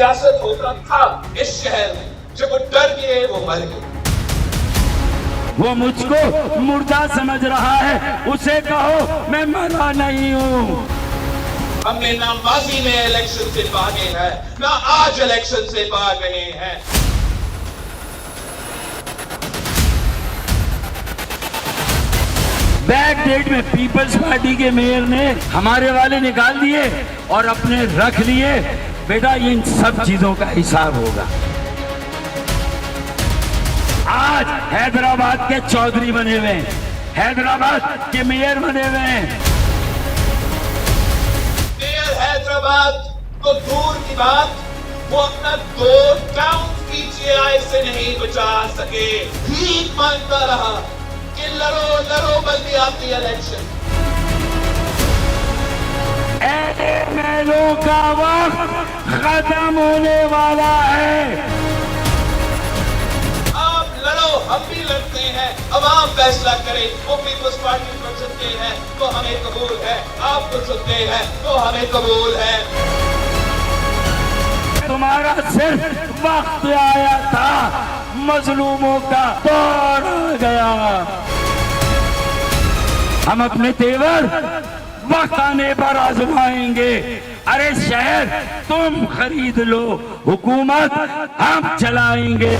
सियासत होता था इस शहर में, जब वो डर गए वो मर गए। वो मुझको मुर्दा समझ रहा है, उसे कहो मैं मरा नहीं हूँ। हमने ना माजी में इलेक्शन से भागे हैं, ना आज इलेक्शन से भाग रहे हैं। बैक डेट में पीपल्स पार्टी के मेयर ने हमारे वाले निकाल दिए और अपने रख लिए। बेटा इन सब चीजों का हिसाब होगा। आज हैदराबाद के चौधरी बने हुए हैं, हैदराबाद के मेयर बने हुए हैं। मेयर हैदराबाद तो दूर की बात, वो अपना 2 टाउन पीजीआई से नहीं बचा सके। भीख मांगता रहा कि लड़ो लड़ो बल्दियाती इलेक्शन। एमएलओ का वक्त खत्म होने वाला है। हम भी लड़ते हैं, अवाम फैसला करे। वो पीपल्स पार्टी को चुनते हैं तो हमें कबूल है, आपको चुनते हैं तो हमें कबूल है। तुम्हारा सिर्फ वक्त आया था, मजलूमों का दौर आ गया। हम अपने तेवर वक्त आने पर आजमाएंगे। अरे शहर तुम खरीद लो, हुकूमत हम चलाएंगे।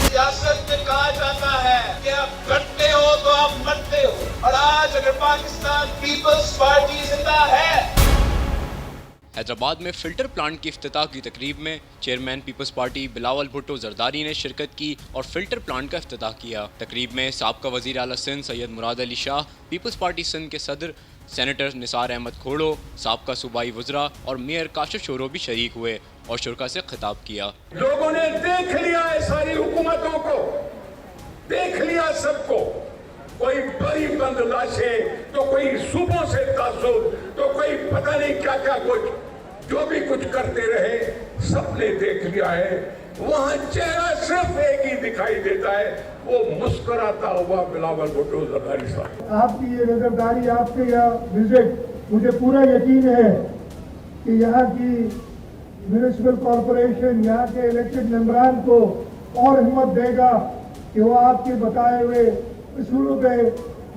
सियासत में कहा जाता है कि आप डरते हो तो आप मरते हो, और आज अगर पाकिस्तान पीपल्स पार्टी जिंदा है। हैदराबाद में फिल्टर प्लांट की इफ्तिताह की तकरीब में chairman Peoples Party Bilawal Bhutto Zardari ने शिरकत की और फिल्टर प्लांट का इफ्तिताह किया। तकरीब में साबका वज़ीर आला सिंध सैयद मुराद अली शाह, पीपल्स पार्टी सिंध के सदर सेनेटर निसार अहमद खोड़ो, साबका सूबाई वज़रा और मेयर काशिफ शोरो भी शरीक हुए और शुरा से खिताब किया। लोगों ने देख लिया है, सारी हुकूमतों को देख लिया, सबको। कोई बड़ी बंद लाशें, तो कोई सूबों से तासुब, तो कोई पता नहीं क्या क्या कुछ, जो भी कुछ करते रहे, सबने देख लिया है। वहां चेहरा सिर्फ एक ही दिखाई देता है, वो मुस्कुराता हुआ बिलावल भुट्टो जरदारी साहब। आपकी ये नजरदारी, आपके यहाँ विजिट, मुझे पूरा यकीन है कि यहाँ की म्यूनिसिपल कॉरपोरेशन, यहाँ के इलेक्टेड मेंबरान को और हिम्मत देगा कि वो आपके बताए हुए उसूलों पे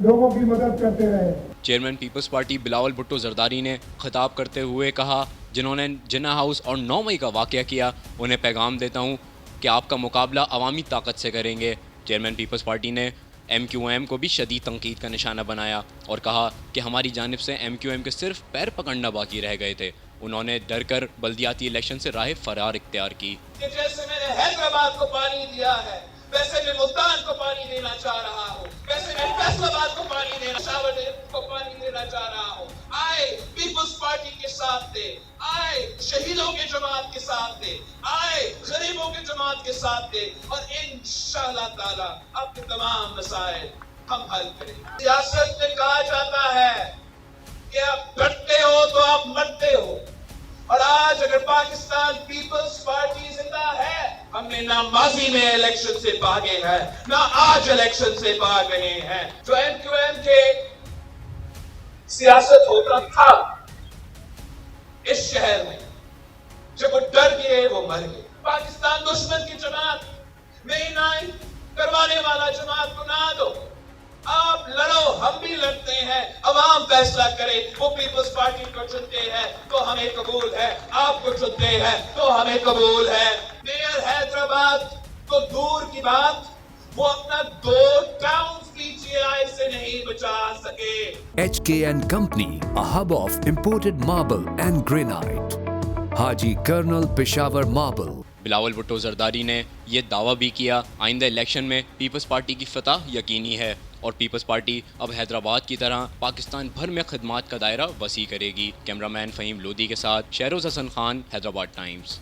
लोगों की मदद करते रहे। Chairman Peoples Party Bilawal Bhutto Zardari ने खिताब करते हुए कहा, जिन्होंने जिन्ना हाउस और 9 मई का वाक़या किया, उन्हें पैगाम देता हूँ कि आपका मुकाबला अवामी ताकत से करेंगे। चेयरमैन पीपल्स पार्टी ने MQM को भी शदीद तनकीद का निशाना बनाया और कहा कि हमारी जानिब से MQM के सिर्फ पैर पकड़ना बाकी रह गए थे। उन्होंने डर कर बल्दियाती इलेक्शन से राह फरार इख्तियार की। जैसे मैंने हैदराबाद को पानी दिया है, वैसे मैं मुल्तान को पानी देना चाह रहा हूँ, वैसे मैं फैसलाबाद को पानी देना, शावर को पानी देना चाह रहा हूँ। आए पीपल्स पार्टी के साथ दे, आए शहीदों के जमात के साथ दे, आए गरीबों के जमात के साथ दे, और इंशाअल्लाह ताला आपके तमाम मसाइल हम हल करेंगे। सियासत में कहा जाता है कि आप डरते हो तो आप मरते हो, और आज अगर पाकिस्तान पीपल्स पार्टी जिंदा है, हमने ना माजी में इलेक्शन से भागे हैं, ना आज इलेक्शन से भाग रहे हैं। जो MQM के सियासत होता था इस शहर में, जब वो डर गए वो मर गए। पाकिस्तान दुश्मन की जमात में ना करवाने वाला जमात को ना दो। आप लड़ो, हम भी लड़ते हैं, अवाम फैसला करे। वो पीपल्स पार्टी को चुनते हैं तो हमें कबूल है, आपको चुनते हैं तो हमें कबूल है। मेयर हैदराबाद तो दूर की बात, वो अपना 2 टाउन पीजीआई से नहीं बचा सके। HKN Company, a hub of imported marble and granite. Haji Colonel Peshawar Marble. Bilawal Bhutto Zardari ने यह दावा भी किया, आइंदा इलेक्शन में पीपल्स पार्टी की फतह यकीनी है और पीपल्स पार्टी अब हैदराबाद की तरह पाकिस्तान भर में खदमात का दायरा वसी करेगी। कैमरामैन फ़हीम लोधी के साथ शहरोज़ हसन खान, हैदराबाद टाइम्स।